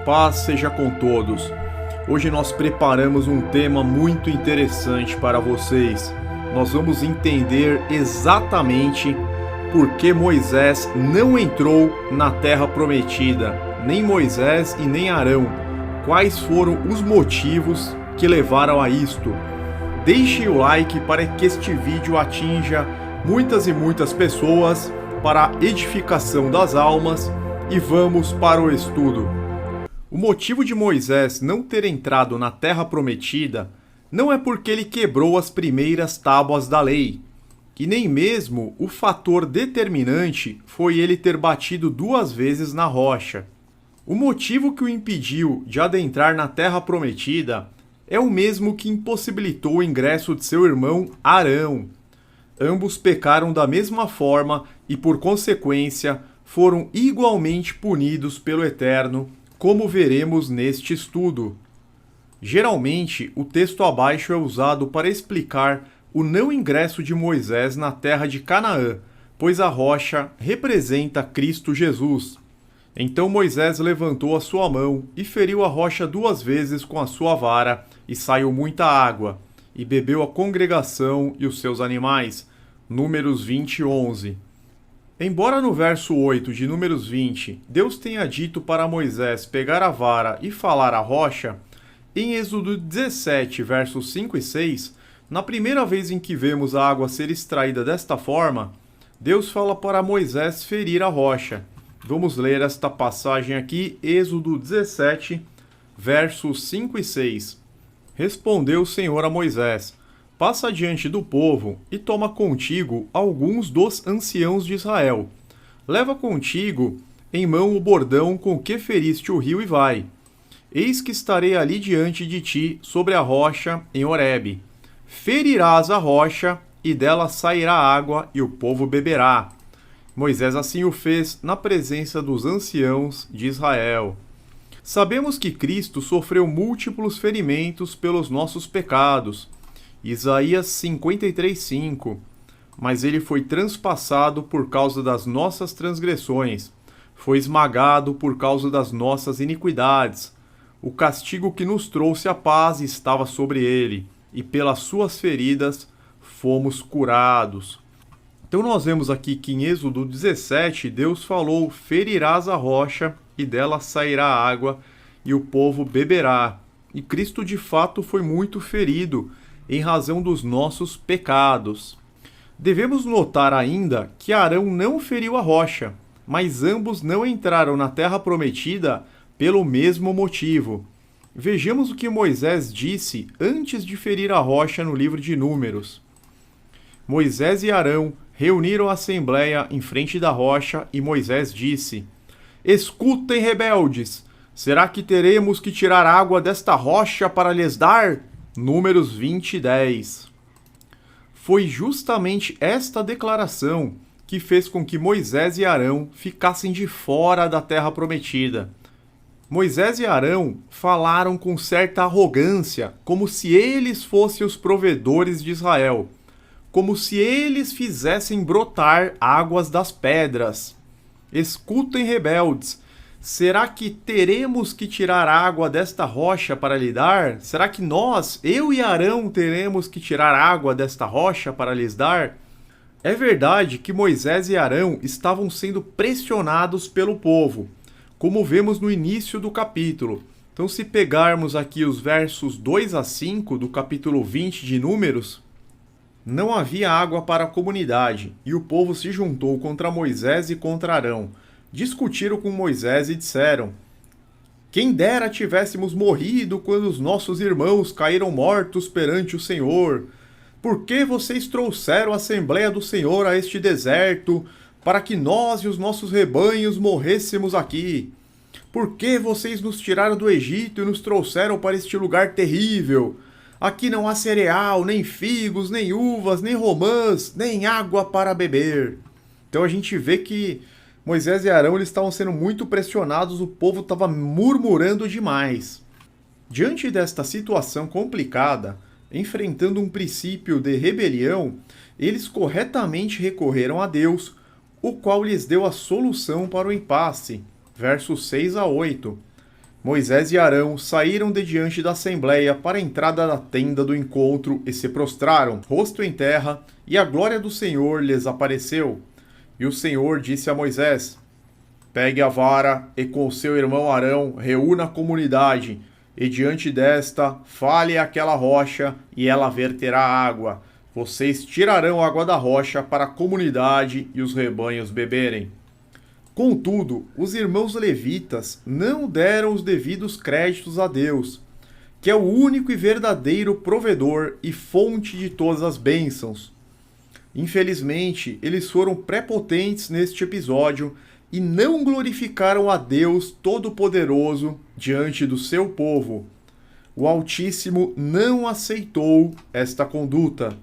paz seja com todos. Hoje nós preparamos um tema muito interessante para vocês. Nós vamos entender exatamente por que Moisés não entrou na Terra Prometida, nem Moisés e nem Arão. Quais foram os motivos que levaram a isto? Deixe o like para que este vídeo atinja muitas e muitas pessoas para a edificação das almas e vamos para o estudo. O motivo de Moisés não ter entrado na Terra Prometida não é porque ele quebrou as primeiras tábuas da lei, e nem mesmo o fator determinante foi ele ter batido 2 vezes na rocha. O motivo que o impediu de adentrar na Terra Prometida é o mesmo que impossibilitou o ingresso de seu irmão Arão. Ambos pecaram da mesma forma e, por consequência, foram igualmente punidos pelo Eterno, como veremos neste estudo. Geralmente, o texto abaixo é usado para explicar o não ingresso de Moisés na terra de Canaã, pois a rocha representa Cristo Jesus. Então Moisés levantou a sua mão e feriu a rocha 2 vezes com a sua vara, e saiu muita água, e bebeu a congregação e os seus animais. Números 20, 11. Embora no verso 8 de Números 20, Deus tenha dito para Moisés pegar a vara e falar à rocha, em Êxodo 17, versos 5 e 6, na primeira vez em que vemos a água ser extraída desta forma, Deus fala para Moisés ferir a rocha. Vamos ler esta passagem aqui, Êxodo 17, versos 5 e 6. Respondeu o Senhor a Moisés: passa diante do povo e toma contigo alguns dos anciãos de Israel. Leva contigo em mão o bordão com que feriste o rio e vai. Eis que estarei ali diante de ti sobre a rocha em Horebe. Ferirás a rocha e dela sairá água e o povo beberá. Moisés assim o fez na presença dos anciãos de Israel. Sabemos que Cristo sofreu múltiplos ferimentos pelos nossos pecados. Isaías 53:5. Mas ele foi transpassado por causa das nossas transgressões, foi esmagado por causa das nossas iniquidades. O castigo que nos trouxe a paz estava sobre ele, e pelas suas feridas fomos curados. Então nós vemos aqui que em Êxodo 17, Deus falou: ferirás a rocha e dela sairá água e o povo beberá. E Cristo de fato foi muito ferido em razão dos nossos pecados. Devemos notar ainda que Arão não feriu a rocha, mas ambos não entraram na Terra Prometida pelo mesmo motivo. Vejamos o que Moisés disse antes de ferir a rocha no livro de Números. Moisés e Arão reuniram a assembleia em frente da rocha e Moisés disse: escutem, rebeldes, será que teremos que tirar água desta rocha para lhes dar? Números 20, 10. Foi justamente esta declaração que fez com que Moisés e Arão ficassem de fora da Terra Prometida. Moisés e Arão falaram com certa arrogância, como se eles fossem os provedores de Israel, como se eles fizessem brotar águas das pedras. Escutem, rebeldes, será que teremos que tirar água desta rocha para lhe dar? Será que nós, eu e Arão, teremos que tirar água desta rocha para lhes dar? É verdade que Moisés e Arão estavam sendo pressionados pelo povo, como vemos no início do capítulo. Então, se pegarmos aqui os versos 2 a 5 do capítulo 20 de Números, não havia água para a comunidade, e o povo se juntou contra Moisés e contra Arão. Discutiram com Moisés e disseram: quem dera tivéssemos morrido quando os nossos irmãos caíram mortos perante o Senhor. Por que vocês trouxeram a Assembleia do Senhor a este deserto, para que nós e os nossos rebanhos morrêssemos aqui? Por que vocês nos tiraram do Egito e nos trouxeram para este lugar terrível? Aqui não há cereal, nem figos, nem uvas, nem romãs, nem água para beber. Então a gente vê que Moisés e Arão eles estavam sendo muito pressionados, o povo estava murmurando demais. Diante desta situação complicada, enfrentando um princípio de rebelião, eles corretamente recorreram a Deus, o qual lhes deu a solução para o impasse. Versos 6 a 8. Moisés e Arão saíram de diante da assembleia para a entrada da tenda do encontro e se prostraram, rosto em terra, e a glória do Senhor lhes apareceu. E o Senhor disse a Moisés: Pegue a vara e com seu irmão Arão reúna a comunidade, e diante desta fale aquela rocha, e ela verterá água. Vocês tirarão água da rocha para a comunidade e os rebanhos beberem. Contudo, os irmãos levitas não deram os devidos créditos a Deus, que é o único e verdadeiro provedor e fonte de todas as bênçãos. Infelizmente, eles foram prepotentes neste episódio e não glorificaram a Deus Todo-Poderoso diante do seu povo. O Altíssimo não aceitou esta conduta.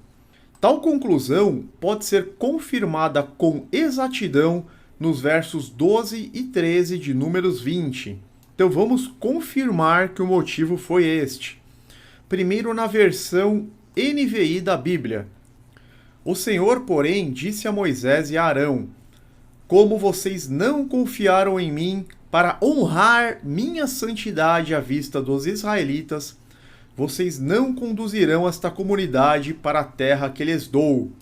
Tal conclusão pode ser confirmada com exatidão nos versos 12 e 13 de Números 20. Então vamos confirmar que o motivo foi este. Primeiro, na versão NVI da Bíblia. O Senhor, porém, disse a Moisés e a Arão: Como vocês não confiaram em mim para honrar minha santidade à vista dos israelitas, vocês não conduzirão esta comunidade para a terra que lhes dou.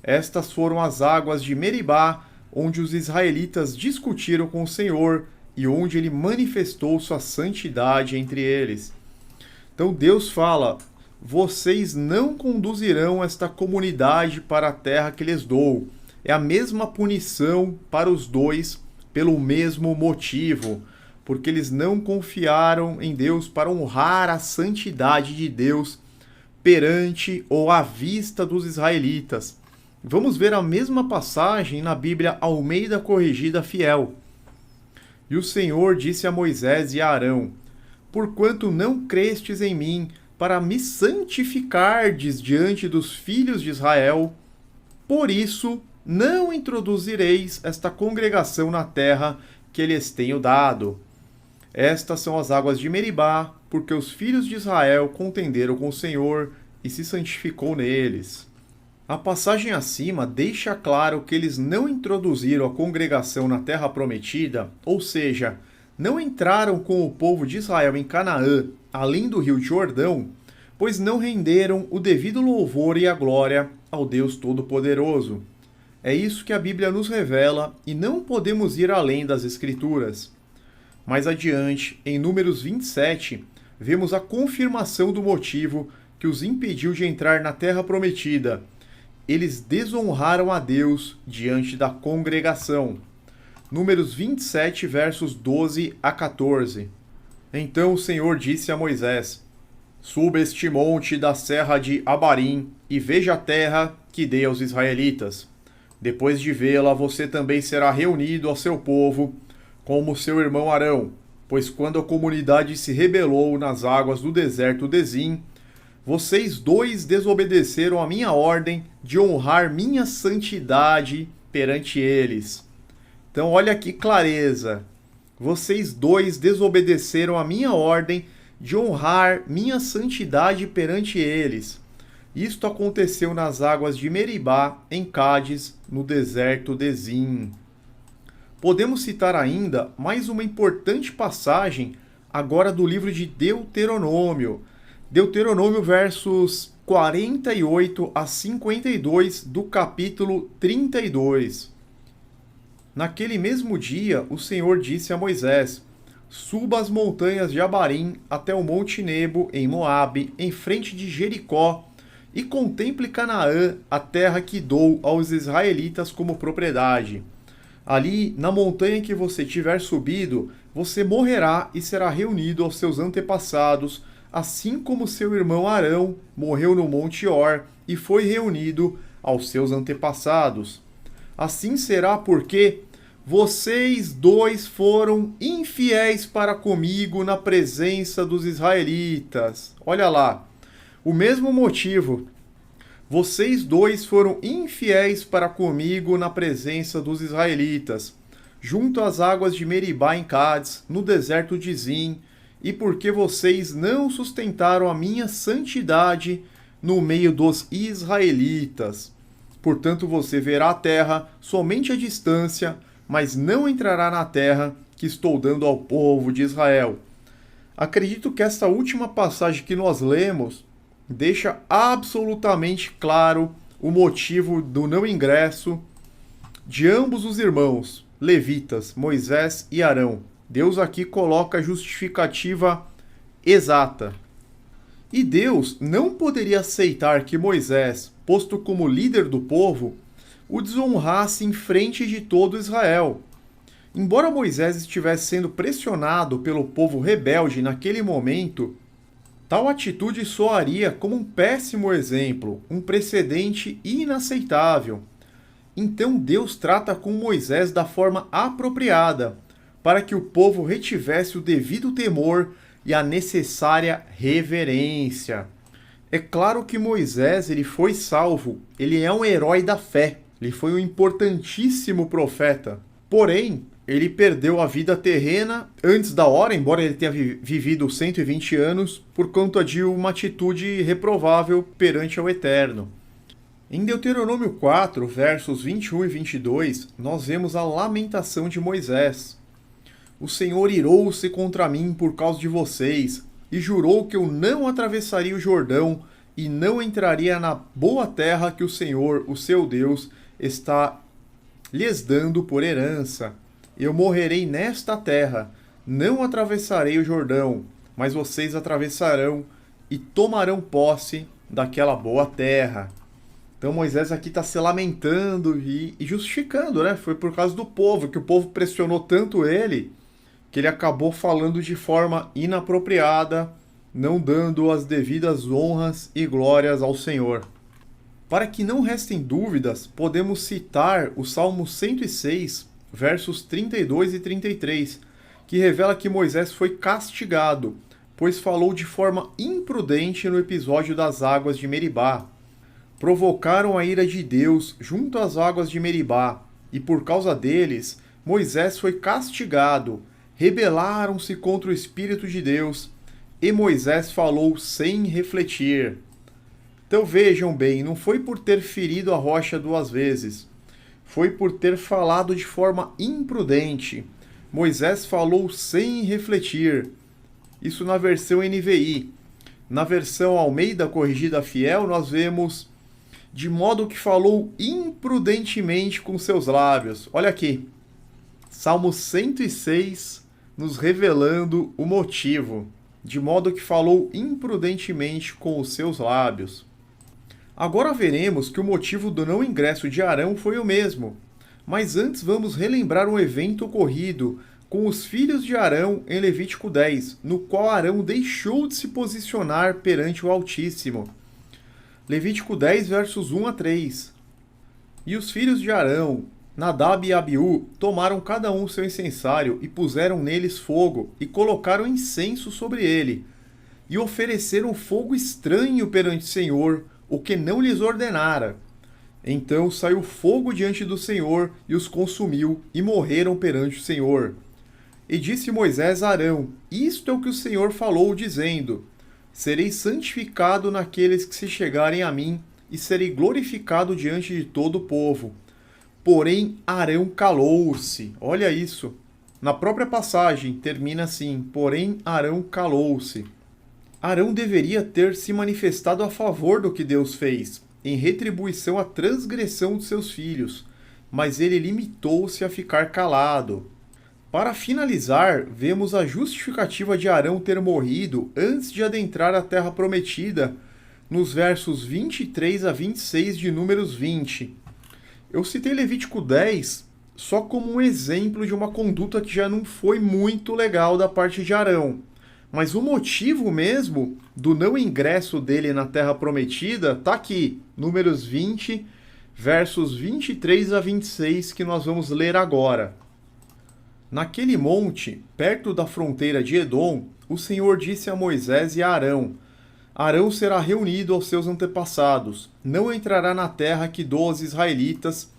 Estas foram as águas de Meribá, onde os israelitas discutiram com o Senhor e onde ele manifestou sua santidade entre eles. Então Deus fala: vocês não conduzirão esta comunidade para a terra que lhes dou. É a mesma punição para os dois, pelo mesmo motivo, porque eles não confiaram em Deus para honrar a santidade de Deus perante ou à vista dos israelitas. Vamos ver a mesma passagem na Bíblia Almeida Corrigida Fiel. E o Senhor disse a Moisés e a Arão: Porquanto não crestes em mim, para me santificardes diante dos filhos de Israel, por isso não introduzireis esta congregação na terra que lhes tenho dado. Estas são as águas de Meribá, porque os filhos de Israel contenderam com o Senhor e se santificou neles. A passagem acima deixa claro que eles não introduziram a congregação na terra prometida, ou seja, não entraram com o povo de Israel em Canaã, além do rio Jordão, pois não renderam o devido louvor e a glória ao Deus Todo-Poderoso. É isso que a Bíblia nos revela e não podemos ir além das Escrituras. Mais adiante, em Números 27, vemos a confirmação do motivo que os impediu de entrar na terra prometida. Eles desonraram a Deus diante da congregação. Números 27, versos 12 a 14. Então o Senhor disse a Moisés: Suba este monte da serra de Abarim e veja a terra que dei aos israelitas. Depois de vê-la, você também será reunido ao seu povo, como seu irmão Arão, pois quando a comunidade se rebelou nas águas do deserto de Zim, vocês dois desobedeceram a minha ordem de honrar minha santidade perante eles. Então olha que clareza. Vocês dois desobedeceram a minha ordem de honrar minha santidade perante eles. Isto aconteceu nas águas de Meribá, em Cádiz, no deserto de Zim. Podemos citar ainda mais uma importante passagem agora do livro de Deuteronômio. Deuteronômio, versos 48 a 52 do capítulo 32. Naquele mesmo dia, o Senhor disse a Moisés: Suba as montanhas de Abarim até o monte Nebo, em Moabe, em frente de Jericó, e contemple Canaã, a terra que dou aos israelitas como propriedade. Ali, na montanha que você tiver subido, você morrerá e será reunido aos seus antepassados, assim como seu irmão Arão morreu no monte Or e foi reunido aos seus antepassados. Assim será porque vocês dois foram infiéis para comigo na presença dos israelitas. Olha lá, o mesmo motivo. Vocês dois foram infiéis para comigo na presença dos israelitas, junto às águas de Meribá em Cádiz, no deserto de Zim, e porque vocês não sustentaram a minha santidade no meio dos israelitas. Portanto, você verá a terra somente à distância, mas não entrará na terra que estou dando ao povo de Israel. Acredito que esta última passagem que nós lemos deixa absolutamente claro o motivo do não ingresso de ambos os irmãos, levitas, Moisés e Arão. Deus aqui coloca a justificativa exata. E Deus não poderia aceitar que Moisés, posto como líder do povo, o desonrasse em frente de todo Israel. Embora Moisés estivesse sendo pressionado pelo povo rebelde naquele momento, tal atitude soaria como um péssimo exemplo, um precedente inaceitável. Então Deus trata com Moisés da forma apropriada, para que o povo retivesse o devido temor e a necessária reverência. É claro que Moisés ele foi salvo, ele é um herói da fé, ele foi um importantíssimo profeta. Porém, ele perdeu a vida terrena antes da hora, embora ele tenha vivido 120 anos, por conta de uma atitude reprovável perante ao Eterno. Em Deuteronômio 4, versos 21 e 22, nós vemos a lamentação de Moisés. O Senhor irou-se contra mim por causa de vocês, e jurou que eu não atravessaria o Jordão e não entraria na boa terra que o Senhor, o seu Deus, está lhes dando por herança. Eu morrerei nesta terra, não atravessarei o Jordão, mas vocês atravessarão e tomarão posse daquela boa terra. Então Moisés aqui está se lamentando e justificando, né? Foi por causa do povo, que o povo pressionou tanto ele, que ele acabou falando de forma inapropriada, não dando as devidas honras e glórias ao Senhor. Para que não restem dúvidas, podemos citar o Salmo 106, versos 32 e 33, que revela que Moisés foi castigado, pois falou de forma imprudente no episódio das águas de Meribá. Provocaram a ira de Deus junto às águas de Meribá, e por causa deles, Moisés foi castigado. Rebelaram-se contra o Espírito de Deus, e Moisés falou sem refletir. Então vejam bem, não foi por ter ferido a rocha 2 vezes, foi por ter falado de forma imprudente. Moisés falou sem refletir. Isso na versão NVI. Na versão Almeida Corrigida Fiel, nós vemos de modo que falou imprudentemente com seus lábios. Olha aqui, Salmo 106, nos revelando o motivo, de modo que falou imprudentemente com os seus lábios. Agora veremos que o motivo do não ingresso de Arão foi o mesmo, mas antes vamos relembrar um evento ocorrido com os filhos de Arão em Levítico 10, no qual Arão deixou de se posicionar perante o Altíssimo. Levítico 10, versos 1 a 3. E os filhos de Arão, Nadab e Abiú, tomaram cada um seu incensário e puseram neles fogo e colocaram incenso sobre ele, e ofereceram fogo estranho perante o Senhor, o que não lhes ordenara. Então saiu fogo diante do Senhor e os consumiu, e morreram perante o Senhor. E disse Moisés a Arão: Isto é o que o Senhor falou, dizendo: Serei santificado naqueles que se chegarem a mim, e serei glorificado diante de todo o povo. Porém, Arão calou-se. Olha isso. Na própria passagem, termina assim: Porém, Arão calou-se. Arão deveria ter se manifestado a favor do que Deus fez, em retribuição à transgressão de seus filhos, mas ele limitou-se a ficar calado. Para finalizar, vemos a justificativa de Arão ter morrido antes de adentrar a terra prometida, nos versos 23 a 26 de Números 20. Eu citei Levítico 10 só como um exemplo de uma conduta que já não foi muito legal da parte de Arão. Mas o motivo mesmo do não ingresso dele na terra prometida está aqui, Números 20, versos 23 a 26, que nós vamos ler agora. Naquele monte, perto da fronteira de Edom, o Senhor disse a Moisés e a Arão: Arão será reunido aos seus antepassados, não entrará na terra que dou aos israelitas,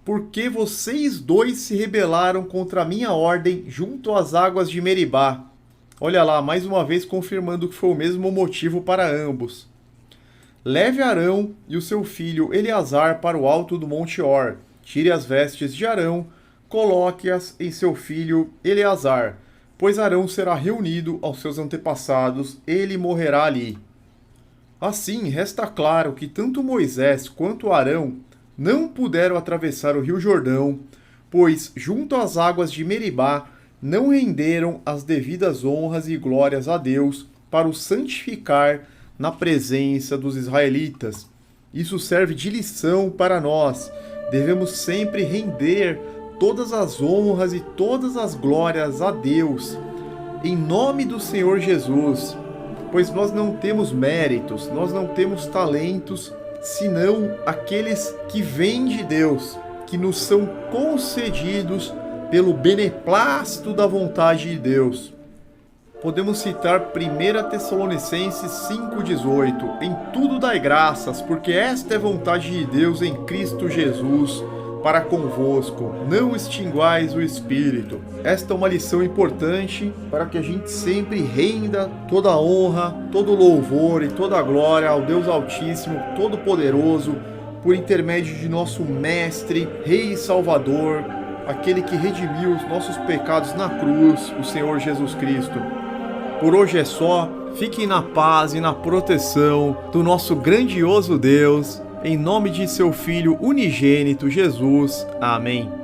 porque vocês dois se rebelaram contra a minha ordem junto às águas de Meribá. Olha lá, mais uma vez confirmando que foi o mesmo motivo para ambos. Leve Arão e o seu filho Eleazar para o alto do Monte Or, tire as vestes de Arão, coloque-as em seu filho Eleazar, pois Arão será reunido aos seus antepassados, ele morrerá ali. Assim, resta claro que tanto Moisés quanto Arão não puderam atravessar o rio Jordão, pois, junto às águas de Meribá, não renderam as devidas honras e glórias a Deus para o santificar na presença dos israelitas. Isso serve de lição para nós. Devemos sempre render todas as honras e todas as glórias a Deus, em nome do Senhor Jesus, pois nós não temos méritos, nós não temos talentos, senão aqueles que vêm de Deus, que nos são concedidos pelo beneplácito da vontade de Deus. Podemos citar 1 Tessalonicenses 5,18: Em tudo dai graças, porque esta é a vontade de Deus em Cristo Jesus para convosco, não extinguais o Espírito. Esta é uma lição importante para que a gente sempre renda toda a honra, todo o louvor e toda a glória ao Deus Altíssimo, Todo-Poderoso, por intermédio de nosso Mestre, Rei e Salvador, aquele que redimiu os nossos pecados na cruz, o Senhor Jesus Cristo. Por hoje é só, fiquem na paz e na proteção do nosso grandioso Deus, em nome de seu Filho unigênito Jesus. Amém.